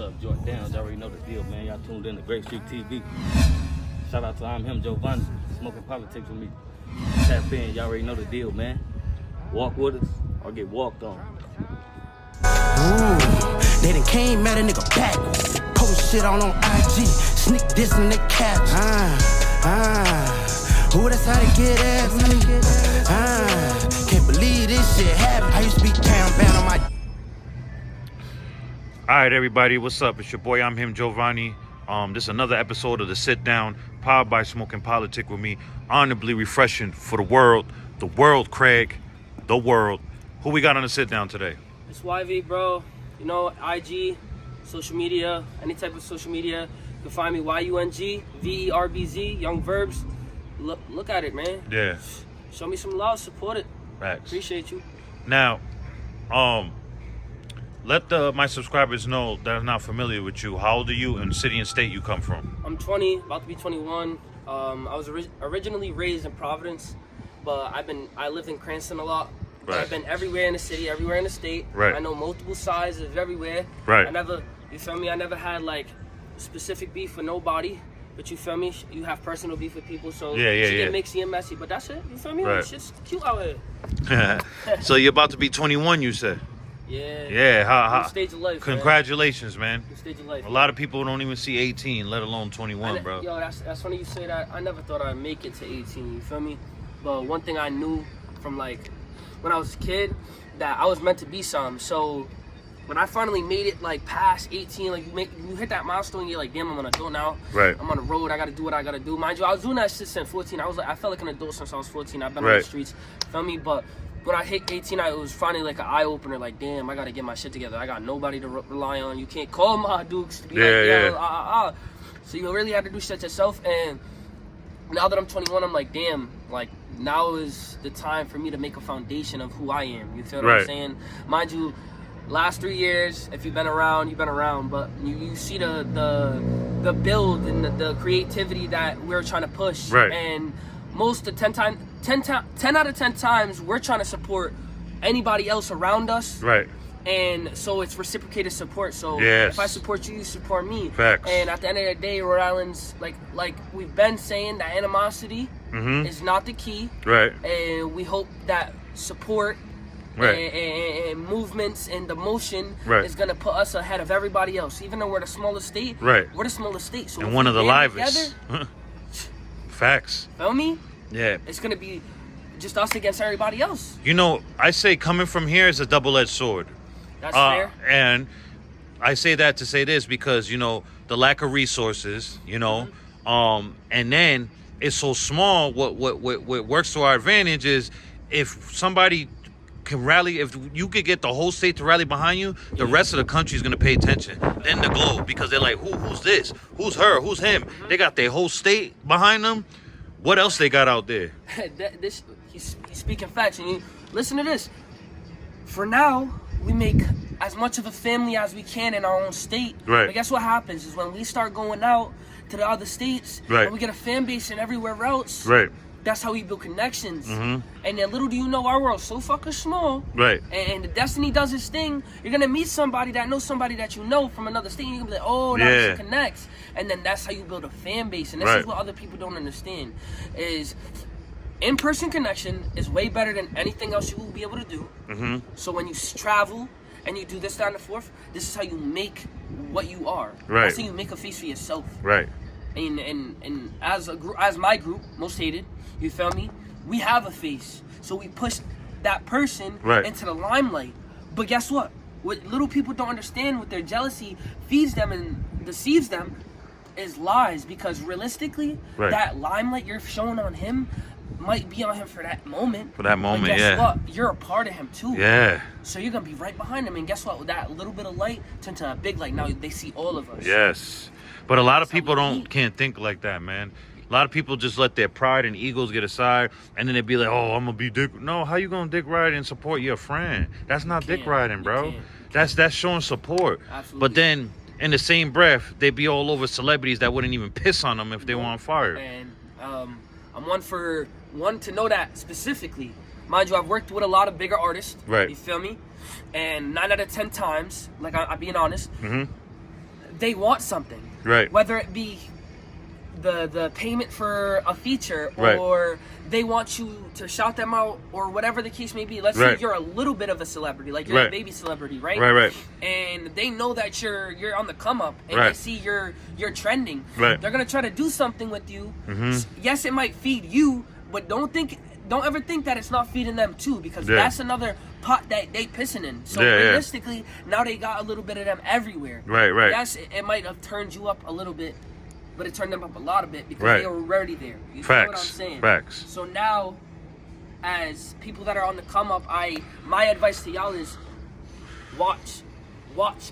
up, Jordan Downs? Y'all already know the deal, man. Y'all tuned in to Great Street TV. Shout out to I'm him, Giovanni, smoking politics with me. Tap in, y'all already know the deal, man. Walk with us or get walked on. Ooh, they done came at a nigga backwards. Post shit on IG, sneak this in the caps. Ooh, that's how they get at me. Can't believe this shit happened. I used to be down bad on my. All right, everybody, what's up? It's your boy, I'm him, Giovanni. This is another episode of The Sit Down, powered by Smoking Politic with me. Honorably refreshing for the world, Craig, the world. Who we got on the sit down today? It's YV, bro. You know, IG, social media, any type of social media. You can find me YUNG, VERBZ, Young Verbz. Look at it, man. Yeah. Show me some love, support it. Facts. Appreciate you. Now, let my subscribers know that are not familiar with you. How old are you and city and state you come from? I'm 20, about to be 21. I was originally raised in Providence, but I lived in Cranston a lot. Right. I've been everywhere in the city, everywhere in the state. Right. I know multiple sides of everywhere. Right. You feel me? I never had like specific beef with nobody. But you feel me? You have personal beef with people, so get mixy and messy. But that's it. You feel me? Right. Shit's cute out here. So you're about to be 21, you said? Yeah. Yeah. New stage of life. Congratulations, man. New stage of life. A lot of people don't even see 18, let alone 21, bro. Yo, that's funny you say that. I never thought I'd make it to 18. You feel me? But one thing I knew from like when I was a kid, that I was meant to be something. So when I finally made it like past 18, like you hit that milestone, you're like, damn, I'm an adult now. Right. I'm on the road. I gotta do what I gotta do. Mind you, I was doing that shit since 14. I felt like an adult since I was 14. I've been on the streets. Feel me? But when I hit 18, it was finally like an eye opener. Like, damn, I gotta get my shit together. I got nobody to rely on. You can't call my dukes to be So you really have to do shit yourself. And now that I'm 21, I'm like, damn, like now is the time for me to make a foundation of who I am. You feel what I'm saying? Mind you, last 3 years, if you've been around, you've been around. But you see the build and the creativity that we're trying to push. Right. And most of 10 out of 10 times, we're trying to support anybody else around us. Right. And so it's reciprocated support. So yes. If I support you, you support me. Facts. And at the end of the day, Rhode Island's like we've been saying, that animosity is not the key. Right. And we hope that support and movements and the motion is gonna put us ahead of everybody else. Even though we're the smallest state, we're the smallest state. So and one of the livest. Facts. Feel me? Yeah. It's gonna be just us against everybody else. You know, I say coming from here is a double-edged sword. That's fair. And I say that to say this because, you know, the lack of resources, you know, and then it's so small. What works to our advantage is if somebody can rally, if you could get the whole state to rally behind you, the rest of the country is going to pay attention. Then the globe, because they're like, who's this? Who's her? Who's him? They got their whole state behind them. What else they got out there? He's speaking facts. And you listen to this. For now, we make as much of a family as we can in our own state. Right. But guess what happens is when we start going out to the other states, and we get a fan base and everywhere else. Right. That's how we build connections. And then little do you know, our world's so fucking small. Right. And the destiny does its thing. You're gonna meet somebody that knows somebody that you know from another state. And you're gonna be like, oh, now this connects. And then that's how you build a fan base. And this is what other people don't understand. Is in-person connection is way better than anything else you will be able to do. So when you travel and you do this down the forth, this is how you make what you are. Right. That's how you make a face for yourself. Right. And as my group, Most Hated, you feel me? We have a face, so we push that person into the limelight. But guess what? What little people don't understand, what their jealousy feeds them and deceives them, is lies. Because realistically, that limelight you're showing on him might be on him for that moment. For that moment, but guess what? You're a part of him too. Yeah. So you're gonna be right behind him, and guess what? That little bit of light turns to a big light. Now they see all of us. Yes. But a lot of people can't think like that, man. A lot of people just let their pride and egos get aside, and then they be like, oh, I'm gonna be dick. No, how you gonna dick ride and support your friend? That's not dick riding, bro. That's showing support. Absolutely. But then in the same breath, they be all over celebrities that wouldn't even piss on them if they were on fire. And I'm one to know that specifically. Mind you, I've worked with a lot of bigger artists. Right. You feel me? And 9 out of 10 times, like I'm being honest, they want something. Right. Whether it be the payment for a feature, Right. or they want you to shout them out, or whatever the case may be. Let's say Right. you're a little bit of a celebrity, like you're Right. a baby celebrity, right? Right. And they know that you're on the come up, and Right. they see you're trending. Right. They're gonna try to do something with you. Mm-hmm. Yes, it might feed you, but don't ever think that it's not feeding them too, because Yeah. that's another pot that they pissing in. So Yeah, yeah. realistically, now they got a little bit of them everywhere. Right. Yes, it might have turned you up a little bit, but it turned them up a lot of bit because Right. they were already there. You feel what I'm Facts. saying? Facts. So now, as people that are on the come up, my advice to y'all is watch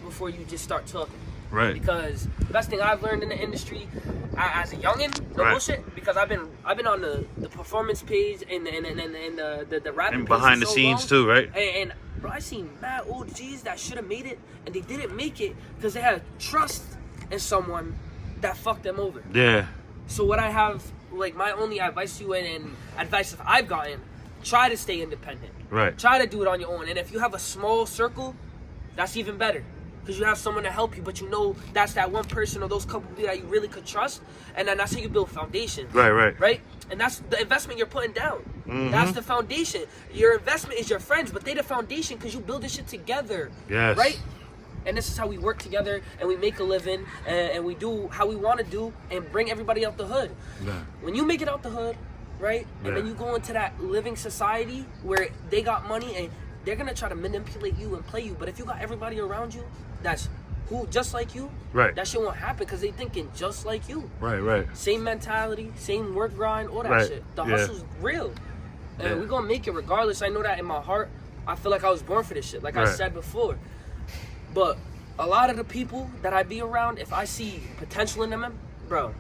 before you just start talking. Right. Because the best thing I've learned in the industry as a youngin', no Right. bullshit, because I've been on the performance page and the rap And page behind for the so scenes long. too, right? And bro, I seen mad OGs that should have made it, and they didn't make it because they had trust in someone that fucked them over. Yeah. So what I have, like, my only advice to you, and advice that I've gotten, try to stay independent. Right. Try to do it on your own. And if you have a small circle, that's even better. Because you have someone to help you, but you know that's that one person or those couple people that you really could trust. And then that's how you build foundation. Right? And that's the investment you're putting down. Mm-hmm. That's the foundation. Your investment is your friends, but they the foundation because you build this shit together. Yes. Right? And this is how we work together, and we make a living, and we do how we want to do, and bring everybody out the hood. Yeah. When you make it out the hood, right, and then Yeah. you go into that living society where they got money, and they're gonna try to manipulate you and play you. But if you got everybody around you that's who just like you, Right. that shit won't happen because they thinking just like you. Right. Same mentality, same work grind, all that Right. shit. The Yeah. hustle's real, and Yeah. we're gonna make it regardless. I know that in my heart. I feel like I was born for this shit, like I Right. said before. But a lot of the people that I be around, if I see potential in them, bro,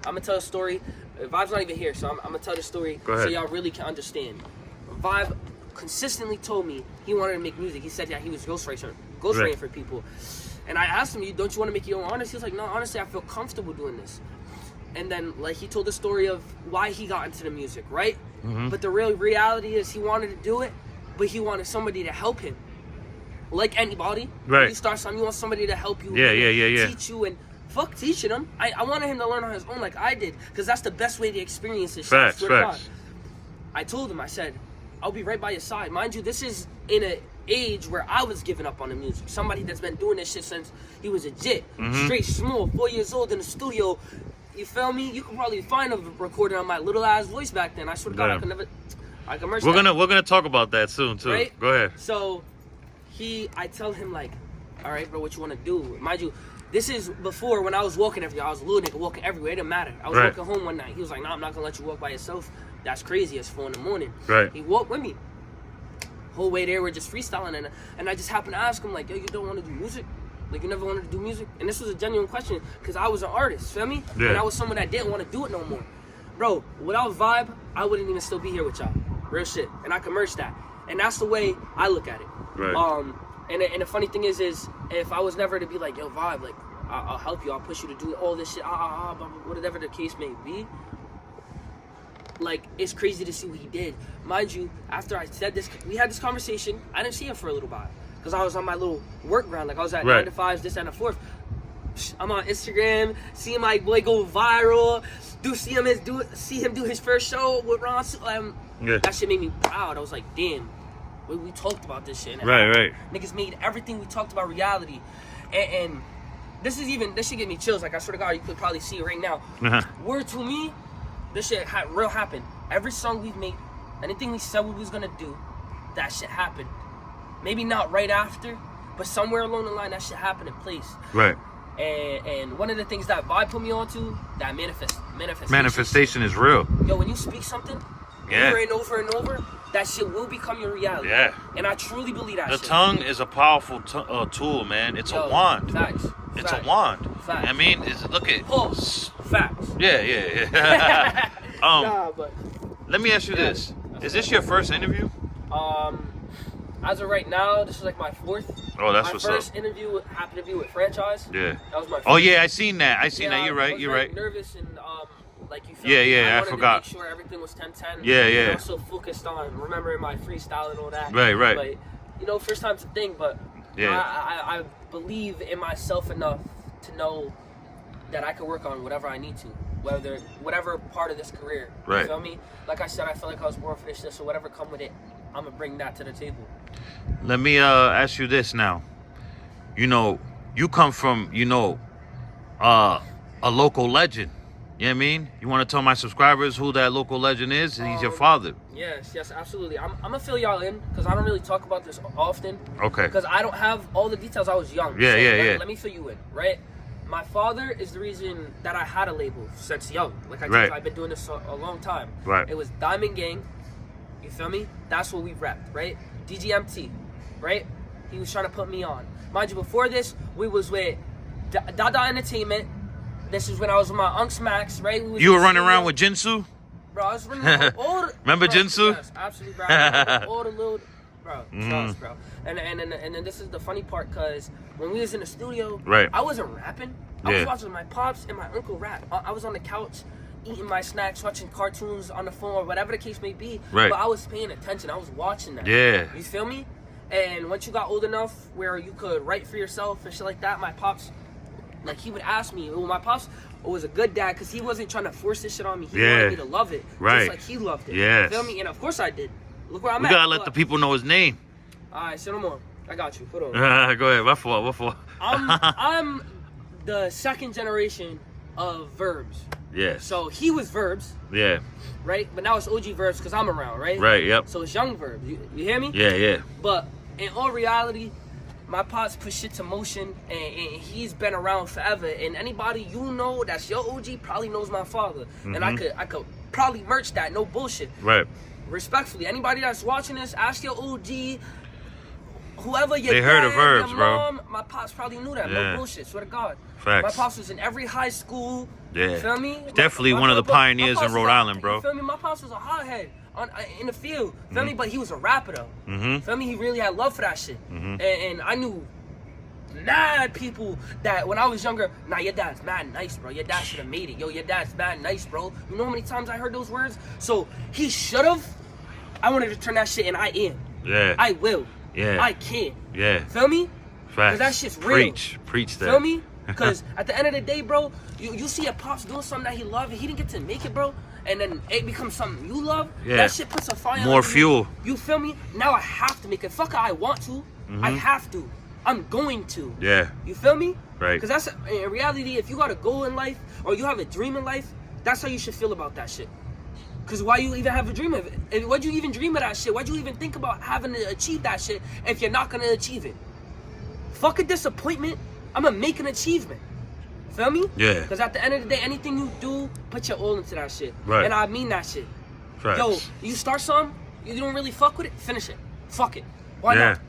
I'm gonna tell a story. Vib's not even here, so I'm gonna tell the story Go so ahead. y'all really can understand. Vibe consistently told me he wanted to make music. He said that he was ghostwriting Right. for people. And I asked him, don't you want to make your own artist? He was like, no, honestly, I feel comfortable doing this. And then, like, he told the story of why he got into the music, right? Mm-hmm. But the real reality is he wanted to do it, but he wanted somebody to help him. Like anybody. Right. When you start something, you want somebody to help you. Yeah. Teach you, and fuck teaching him. I wanted him to learn on his own like I did, because that's the best way to experience this shit. I Facts. swear to God. Facts. I told him, I said, I'll be right by your side. Mind you, this is in an age where I was giving up on the music. Somebody that's been doing this shit since he was a jit. Mm-hmm. Straight small, 4 years old in the studio. You feel me? You can probably find a recording on my little ass voice back then. I swear to God, Damn. I can merge We're that. gonna talk about that soon too. Right? Go ahead. So I tell him like, all right, bro, what you want to do? Mind you, this is before when I was walking everywhere. I was a little nigga walking everywhere. It didn't matter. I was Right. walking home one night. He was like, nah, I'm not gonna let you walk by yourself. That's crazy. It's 4 a.m. Right. He walked with me. Whole way there, we're just freestyling, and I just happened to ask him like, yo, you don't want to do music? Like, you never wanted to do music? And this was a genuine question because I was an artist, feel me? Yeah. And I was someone that didn't want to do it no more. Bro, without Vibe, I wouldn't even still be here with y'all. Real shit. And I can merge that. And that's the way I look at it. Right. And the funny thing is if I was never to be like, yo, Vibe, like, I'll help you, I'll push you to do all this shit, blah, blah, whatever the case may be. Like, it's crazy to see what he did. Mind you, after I said this, we had this conversation, I didn't see him for a little while. Because I was on my little work ground, like I was at Right. 9 to 5, this and the fourth. I'm on Instagram, seeing my boy go viral, see him do his first show with Ron. Yeah. That shit made me proud. I was like, damn, we talked about this shit. And Right. Niggas made everything we talked about reality. And this should give me chills. Like, I swear to God, you could probably see it right now. Uh-huh. Word to me, this shit real happened. Every song we've made, anything we said we was gonna do, that shit happened. Maybe not right after, but somewhere along the line, that shit happened in place. Right. And one of the things that Vibe put me onto, that manifestation. Manifestation is real. Yo, when you speak something Yeah. over and over and over, that shit will become your reality. Yeah. And I truly believe that The shit. tongue is a powerful tool, man. It's Yo, a wand. Facts. It's Facts. a wand. Facts. I mean, look at. Pause. Facts. Yeah. Nah, but Let me ask you this: is this your first interview? as of right now, this is like my fourth. Oh, that's my what's first up. interview happened to be with Franchise. Yeah. That was my first. Oh yeah, I seen that. I seen that. I You're was right. You're very right. nervous and like you felt Yeah, me. yeah, I wanted forgot. to make sure everything was 10-10. Yeah, yeah. I was so focused on remembering my freestyle and all that. Right. But first time's a thing. But Yeah. I believe in myself enough to know that I can work on whatever I need to, whatever part of this career. Right. You feel me? Like I said, I feel like I was born for this shit, so whatever come with it, I'm gonna bring that to the table. Let me ask you this now. You know, you come from, you know, a local legend. You know what I mean? You want to tell my subscribers who that local legend is? He's your father. Yes, absolutely. I'm gonna fill y'all in because I don't really talk about this often. Okay. Because I don't have all the details. I was young. Yeah, so Let me fill you in, right? My father is the reason that I had a label since young. Like I told you, I've been doing this a long time. Right. It was Diamond Gang. You feel me? That's what we repped, right? DGMT, right? He was trying to put me on. Mind you, before this, we was with Dada Entertainment. This is when I was with my Unks Max, right? You were running around with Jinsu? Bro, I was running around with all the... Remember Jinsu? Yes, absolutely, bro. I was all the little... Bro, trust, bro. And then this is the funny part, because when we was in the studio, I wasn't rapping. I was watching my pops and my uncle rap. I was on the couch, eating my snacks, watching cartoons on the phone, or whatever the case may be. Right. But I was paying attention. I was watching that. Yeah. You feel me? And once you got old enough where you could write for yourself and shit like that, my pops... Like, he would ask me, well, my pops was a good dad because he wasn't trying to force this shit on me. He wanted me to love it. Just like he loved it. Yes. You feel me? And of course I did. Look where I'm at. We gotta let the people know his name. Alright, say no more. I got you. Hold on. Go ahead. What for? I'm the second generation of Verbz. Yeah. So he was Verbz. Yeah. Right? But now it's OG Verbz because I'm around, right? Right, yep. So it's young Verbz. You hear me? Yeah. But in all reality, my pops put shit to motion, and he's been around forever. And anybody you know that's your OG probably knows my father. And I could probably merch that, no bullshit. Right. Respectfully, anybody that's watching this, ask your OG, whoever your They dad, heard of Verbz, your bro. mom, my pops probably knew that. No bullshit, swear to God. Facts. My pops was in every high school. Yeah. You feel me? Definitely one of the pioneers in Rhode Island, bro. You feel me? My pops was a hothead in the field. Feel me? But he was a rapper though. Feel me? He really had love for that shit. And I knew mad people that when I was younger, nah, your dad's mad nice, bro. Your dad should have made it. Yo, your dad's mad nice, bro. You know how many times I heard those words? So he should have. I wanted to turn that shit, and I am. Yeah. I will. Yeah. I can. Yeah. Feel me? Facts. Because that shit's real. Preach that. Feel me? Because at the end of the day, bro, you see a pops doing something that he loved, and he didn't get to make it, bro, and then it becomes something you love. Yeah. That shit puts a fire. More fuel. You feel me? Now I have to make it. Fuck, I want to. I have to. I'm going to. Yeah. You feel me? Right. Because that's in reality. If you got a goal in life or you have a dream in life, that's how you should feel about that shit. Because why you even have a dream of it? Why'd you even dream of that shit? Why'd you even think about having to achieve that shit if you're not gonna achieve it? Fuck a disappointment. I'm gonna make an achievement. Feel me? Yeah. Because at the end of the day, anything you do, put your all into that shit. Right. And I mean that shit. Facts. Yo, you start something, you don't really fuck with it, finish it. Fuck it. Why not?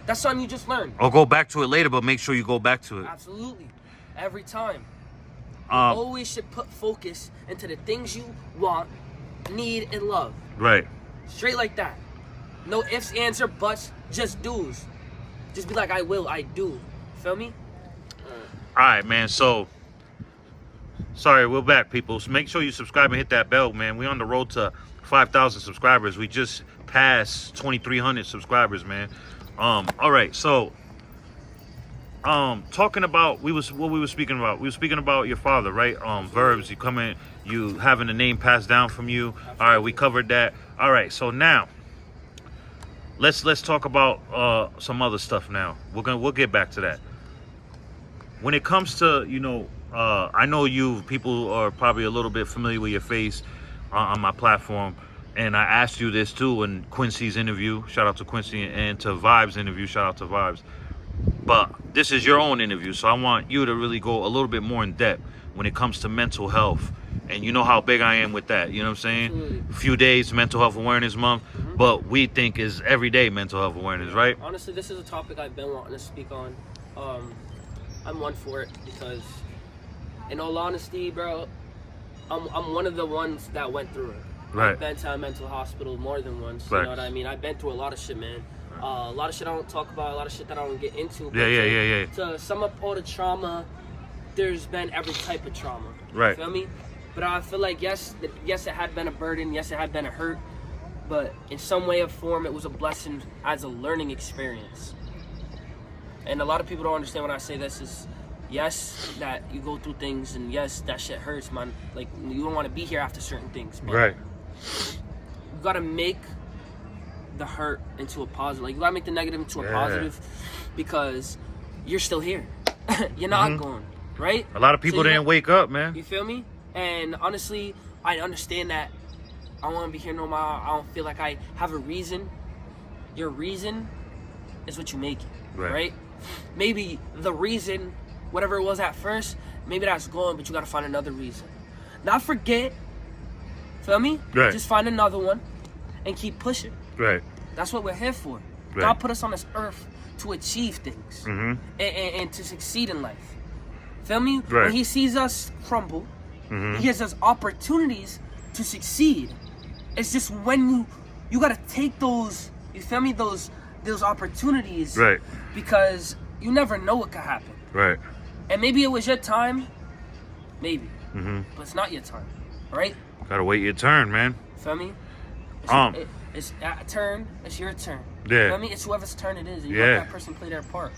That's something you just learned. Or go back to it later, but make sure you go back to it. Absolutely. Every time. You always should put focus into the things you want, need, and love. Right. Straight like that. No ifs, ands, or buts, just do's. Just be like, I will, I do. Feel me? All right, man. So, sorry, we're back, people. So make sure you subscribe and hit that bell, man. We're on the road to 5,000 subscribers. We just passed 2,300 subscribers, man. All right, so talking about we were speaking about your father, right? Verbz, you come in, you having the name passed down from you. All right, we covered that. All right, so now let's talk about some other stuff now. We'll get back to that. When it comes to, you know, I know people are probably a little bit familiar with your face on my platform. And I asked you this too in Quincy's interview. Shout out to Quincy, and to Verbz interview. Shout out to Verbz. But this is your own interview, so I want you to really go a little bit more in depth when it comes to mental health. And you know how big I am with that. You know what I'm saying? Absolutely. A few days, Mental Health Awareness Month, but we think is everyday mental health awareness, right? Honestly, this is a topic I've been wanting to speak on. I'm one for it because, in all honesty, bro, I'm one of the ones that went through it. Right. I've been to a mental hospital more than once. Facts. You know what I mean? I've been through a lot of shit, man. A lot of shit I don't talk about, a lot of shit that I don't get into. But Yeah. To sum up all the trauma, there's been every type of trauma. Right. You feel me? But I feel like, yes, it had been a burden. Yes, it had been a hurt. But in some way or form, it was a blessing as a learning experience. And a lot of people don't understand when I say this is yes, that you go through things, and yes, that shit hurts, man. Like, you don't want to be here after certain things. But Right. you gotta make the hurt into a positive. Like, you gotta make the negative into a positive, because you're still here. You're not going, right? A lot of people didn't wake up, man. You feel me? And honestly, I understand that I don't want to be here no more. I don't feel like I have a reason. Your reason is what you make it, right? Maybe the reason, whatever it was at first, maybe that's gone, but you got to find another reason. Not forget, feel me? Right. Just find another one and keep pushing. Right. That's what we're here for. Right. God put us on this earth to achieve things and to succeed in life. Feel me? Right. When he sees us crumble, he gives us opportunities to succeed. It's just when you gotta take those, you feel me, those opportunities, Right. because you never know what could happen. Right. And maybe it was your time, maybe, but it's not your time, right? Gotta wait your turn, man. Feel me? It's a turn. It's your turn. Yeah. Feel me? It's whoever's turn it is. You let that person play their part.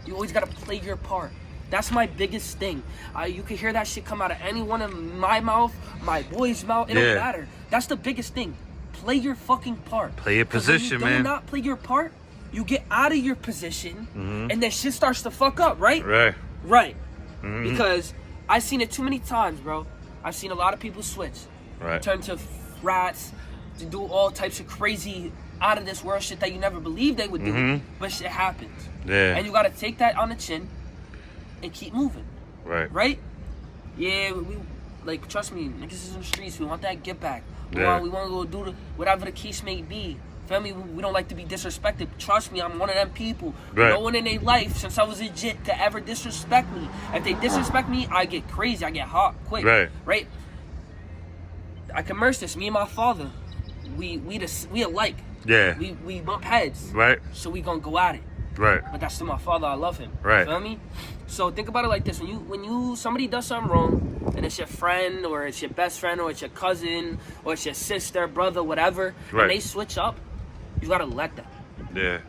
You always gotta play your part. That's my biggest thing. You can hear that shit come out of any one of my mouth, my boy's mouth. It don't matter. That's the biggest thing. Play your fucking part. Play your position, when you man. do not play your part, you get out of your position, and then shit starts to fuck up, right? Right. Right. Because I've seen it too many times, bro. I've seen a lot of people switch. Right. Turn to rats, to do all types of crazy, out of this world shit that you never believed they would do. But shit happens. Yeah. And you gotta take that on the chin and keep moving. Right. Right? Yeah, we like, trust me, niggas is in the streets. We want that get back. We Yeah. want to go do whatever the case may be. Feel me? We don't like to be disrespected. Trust me, I'm one of them people. Right. No one in their life since I was a jit to ever disrespect me. If they disrespect me, I get crazy. I get hot quick. Right. Right? I can merge this. Me and my father, we alike. Yeah. We bump heads. Right. So we gonna go at it. Right. But that's still my father. I love him. Right. Feel me? So think about it like this: when you somebody does something wrong, and it's your friend, or it's your best friend, or it's your cousin, or it's your sister, brother, whatever, Right. and they switch up, you gotta let them. Yeah.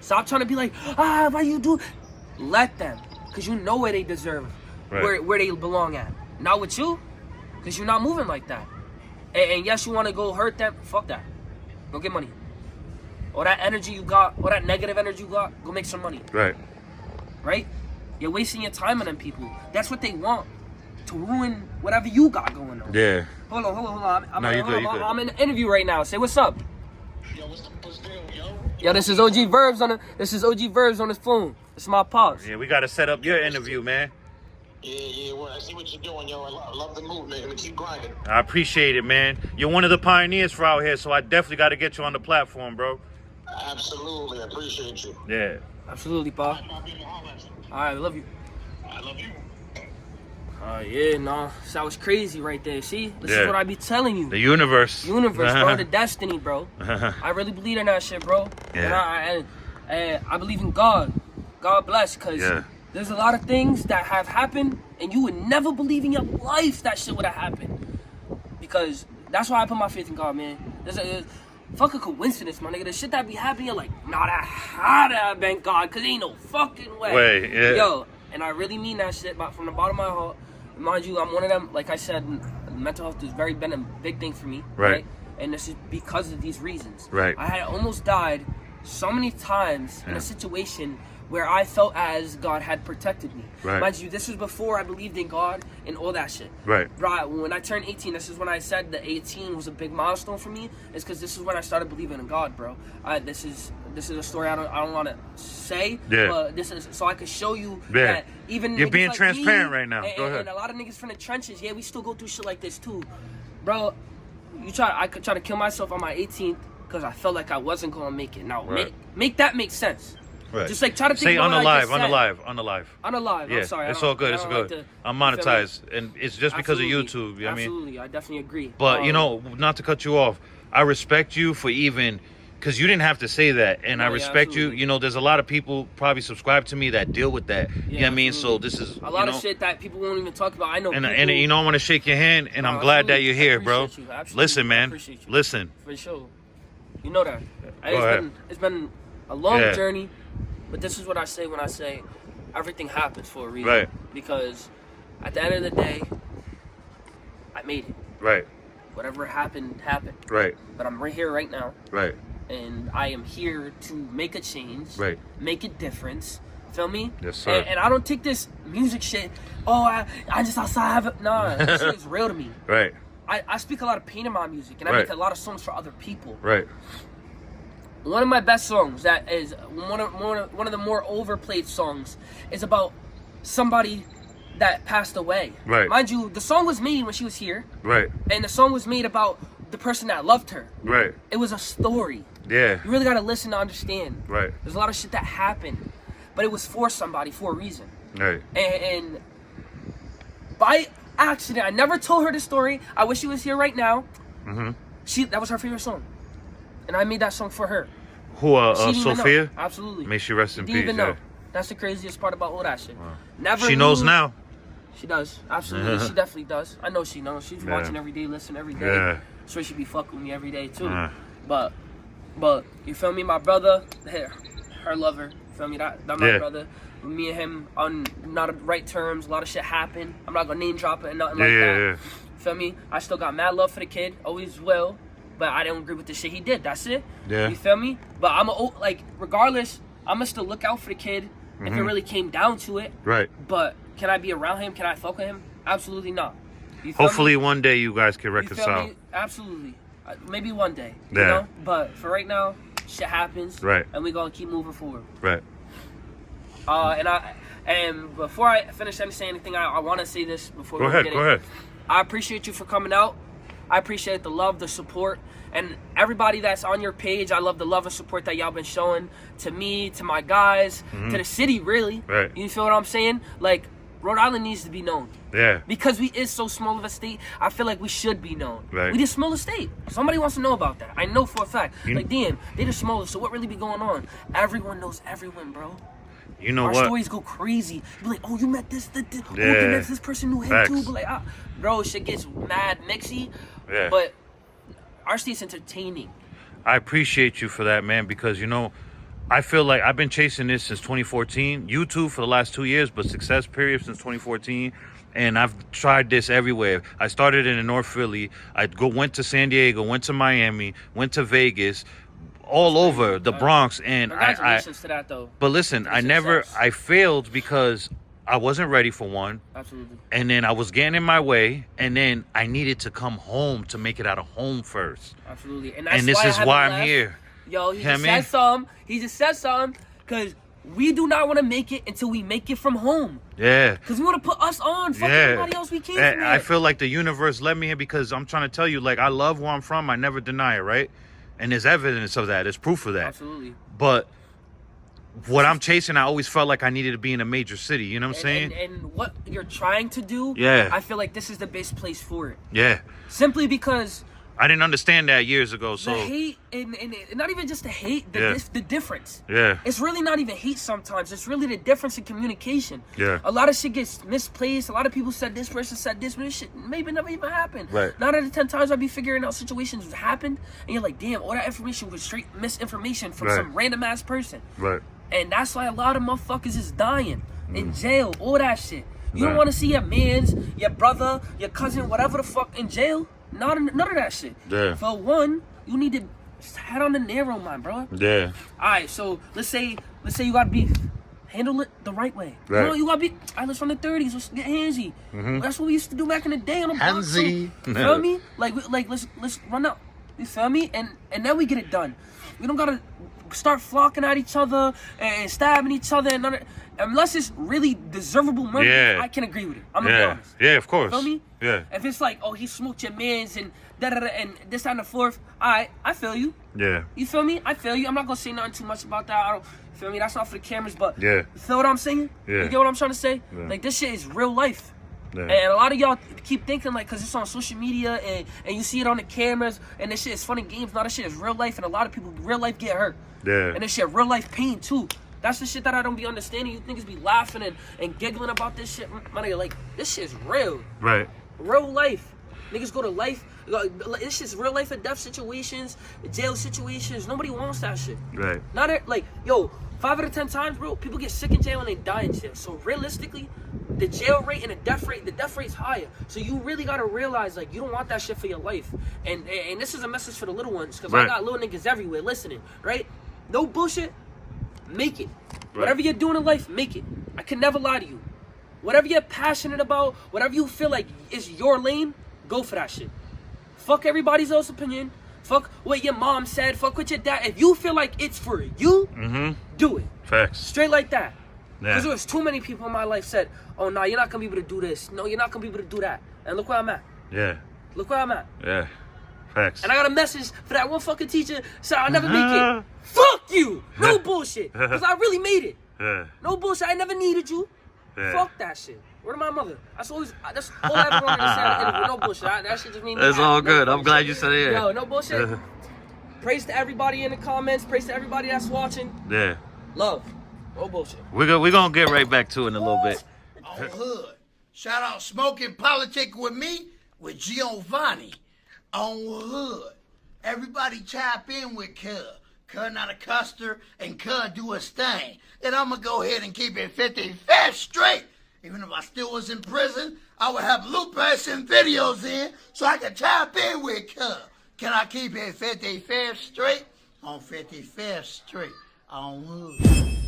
Stop trying to be like, why you do? Let them, cause you know where they deserve, Right. where they belong at. Not with you, cause you're not moving like that. And yes, you want to go hurt them. Fuck that. Go get money. All that energy you got, all that negative energy you got, go make some money. Right. Right? You're wasting your time on them people. That's what they want, to ruin whatever you got going on. Yeah. Hold on. No, you good, you good. I'm in an interview right now. Say what's up. Yo, what's the deal, yo? Yo, this is OG Verbz on his phone. This is my pops. Yeah, we gotta set up your interview, man. Yeah, well, I see what you're doing, yo. I love the movement, and keep grinding. I appreciate it, man. You're one of the pioneers for out here, so I definitely gotta get you on the platform, bro. Absolutely, I appreciate you. Yeah. Absolutely, pa. I'll be in the holler at you. All right, I love you. I love you. Yeah, nah. That was crazy right there. See? This Yeah. is what I be telling you. The universe. Universe, bro. The destiny, bro. I really believe in that shit, bro. Yeah. And I believe in God. God bless, because there's a lot of things that have happened, and you would never believe in your life that shit would have happened. Because that's why I put my faith in God, man. Fuck a coincidence, my nigga. The shit that be happening, you're like, nah, that had to have been God, because ain't no fucking way. Yeah. Yo, and I really mean that shit, but from the bottom of my heart. Mind you, I'm one of them, like I said, mental health has been a big thing for me. Right. And this is because of these reasons. Right. I had almost died so many times in a situation where I felt as God had protected me. Right. Mind you, this was before I believed in God and all that shit. Right. Right. When I turned 18, this is when I said the 18 was a big milestone for me. It's because this is when I started believing in God, bro. This is a story I don't want to say. Yeah. But this is so I could show you that even you're niggas being like transparent me, right now. Go ahead. And a lot of niggas from the trenches, we still go through shit like this too, bro. I could try to kill myself on my 18th because I felt like I wasn't gonna make it. Now make that make sense. Right. Just like try to think say about on the what I just live, said. on the live. Yeah, I'm sorry. It's all good. It's I good. don't like I'm monetized, and it's just because of YouTube. You know what I mean? Absolutely, I definitely agree. But you know, not to cut you off, I respect you for even, because you didn't have to say that, and I respect you. You know, there's a lot of people probably subscribe to me that deal with that. You know what I mean? So this is a lot of shit that people won't even talk about. I know. And you know, I want to shake your hand, and I'm glad that you're here, bro. Listen, man. Listen. For sure. You know that. Go ahead. It's been a long journey, but this is what I say when I say everything happens for a reason. Right. Because at the end of the day, I made it. Right. Whatever happened, happened. Right. But I'm right here, right now. Right. And I am here to make a change. Right. Make a difference. Feel me? Yes, sir. And I don't take this music shit. Oh, I just outside have it. Nah, this shit is real to me. Right. I speak a lot of pain in my music, and I Right. make a lot of songs for other people. Right. One of my best songs, that is one of the more overplayed songs, is about somebody that passed away. Right. Mind you, the song was made when she was here, Right. and the song was made about the person that loved her. Right. It was a story. Yeah. You really gotta listen to understand. Right. There's a lot of shit that happened, but it was for somebody, for a reason. Right. And by accident, I never told her the story. I wish she was here right now. That was her favorite song, and I made that song for her. Who? She didn't even Sophia. know. Absolutely. May she rest in Didn't peace. even Yeah. know. That's the craziest part about all that shit. Never. She knows knew- now. She does. Absolutely. She definitely does. I know she knows. She's watching every day, listening every day. Yeah. So she be fucking with me every day too. Yeah. But you feel me? My brother, her lover. Feel me? That my Yeah. brother. Me and him on not right terms. A lot of shit happened. I'm not gonna name drop it and nothing Yeah. like Yeah. that. Yeah. Feel me? I still got mad love for the kid. Always will. But I don't agree with the shit he did. That's it. Yeah. You feel me? But regardless, I'ma still look out for the kid if it really came down to it. Right. But can I be around him? Can I fuck with him? Absolutely not. You feel Hopefully me? one day you guys can You feel reconcile. me? Absolutely. Maybe one day. Yeah. You know? But for right now, shit happens. Right. And we gonna keep moving forward. Right. And before I finish saying anything, I want to say this before Go we ahead. get Go it. ahead. I appreciate you for coming out. I appreciate the love, the support, and everybody that's on your page. I love the love and support that y'all been showing to me, to my guys, to the city, really. Right. You feel what I'm saying? Like, Rhode Island needs to be known. Yeah. Because we is so small of a state, I feel like we should be known. Right. We the smallest state. Somebody wants to know about that. I know for a fact. Like, damn, they the smallest, so what really be going on? Everyone knows everyone, bro. You know Our what? stories go crazy. Be like, oh, you met this, oh, Yeah. the next this person knew him Facts. too. But like, bro, shit gets mad mixy. Yeah. But our state's entertaining. I appreciate you for that, man, because, you know, I feel like I've been chasing this since 2014. YouTube for the last 2 years, but success period since 2014. And I've tried this everywhere. I started in North Philly. Went to San Diego, went to Miami, went to Vegas, all over the Bronx. And Congratulations to that, though. But listen, I failed because I wasn't ready for one. Absolutely. And then I was getting in my way. And then I needed to come home to make it out of home first. Absolutely. And this is why I'm here. Yo, he You know just what I mean? said something. He just said something because we do not want to make it until we make it from home. Yeah. Because we want to put us on. Fuck everybody else we came from. And I feel like the universe led me here because I'm trying to tell you, like, I love where I'm from. I never deny it, right? And there's evidence of that. There's proof of that. Absolutely. But what I'm chasing, I always felt like I needed to be in a major city. You know what I'm saying? And what you're trying to do, Yeah. I feel like this is the best place for it. Yeah. Simply because I didn't understand that years ago. So the hate, and not even just the hate, the difference. Yeah. It's really not even hate sometimes. It's really the difference in communication. Yeah. A lot of shit gets misplaced. A lot of people said this person said this, but this shit maybe never even happened. Right. 9 out of 10 times I'd be figuring out situations that happened, and you're like, damn, all that information was straight misinformation from Right. some random ass person. Right. And that's why a lot of motherfuckers is dying in jail, all that shit. You don't Right. want to see your mans, your brother, your cousin, whatever the fuck in jail. None of that shit. Yeah. For one, you need to head on the narrow, man, bro. Yeah. Alright, so let's say you got beef. Handle it the right way. Right. You know, you got beef. Alright, let's run the 30s. Let's get handsy. That's what we used to do back in the day on the block. So, Handsy. you feel me? Like let's run out. You feel me? And then we get it done. We don't gotta start flocking at each other and stabbing each other and unless it's really deservable murder. Yeah. I can agree with it. I'm gonna be Yeah. honest. Yeah, of course. Feel me? Yeah. If it's like, oh, he smoked your mans and da-da-da and this, that, and the fourth, I feel you. Yeah. You feel me? I feel you. I'm not gonna say nothing too much about that. I don't feel me. That's not for the cameras, but Yeah. you feel what I'm saying? Yeah. You get what I'm trying to say? Yeah. Like this shit is real life. Yeah. And a lot of y'all keep thinking like, cause it's on social media and you see it on the cameras and this shit is fun and games. Now this shit is real life, and a lot of people real life get hurt. Yeah. And this shit real life pain too. That's the shit that I don't be understanding. You niggas be laughing and giggling about this shit. Man, you're like, this shit's real. Right. Real life. Niggas go to life. This shit's real life and death situations, jail situations. Nobody wants that shit. Right. Not like, yo, 5 out of 10 times, bro, people get sick in jail and they die in jail. So realistically, the jail rate and the death rate's higher. So you really gotta realize, like, you don't want that shit for your life. And this is a message for the little ones, because I got little niggas everywhere listening, right? No bullshit, make it. Whatever you're doing in life, make it. I can never lie to you. Whatever you're passionate about, whatever you feel like is your lane, go for that shit. Fuck everybody else's opinion. Fuck what your mom said. Fuck what your dad. If you feel like it's for you, do it. Facts. Straight like that. Yeah. Because there was too many people in my life said, oh, no, you're not going to be able to do this. No, you're not going to be able to do that. And look where I'm at. Yeah. Look where I'm at. Yeah. Facts. And I got a message for that one fucking teacher said I'll never make it. Fuck you. No bullshit. Because I really made it. Yeah. No bullshit. I never needed you. Yeah. Fuck that shit. Where to my mother? That's all I ever wanted to say in an interview. No bullshit. That shit just made me That's happy. all No good. bullshit. I'm glad you said it. Yo, no bullshit. Praise to everybody in the comments. Praise to everybody that's watching. Yeah. Love. No bullshit. We're gonna get right back to it in a little bit. On Hood. Shout out Smoking Politic with me, with Giovanni. On Hood. Everybody chime in with Cuz. Cuz not a custer, and Cuz do his thing. Then I'm gonna go ahead and keep it 55th straight. Even if I still was in prison, I would have loopers and videos in so I could chime in with Cuz. Can I keep it 55th straight? On 55th Street. On Hood.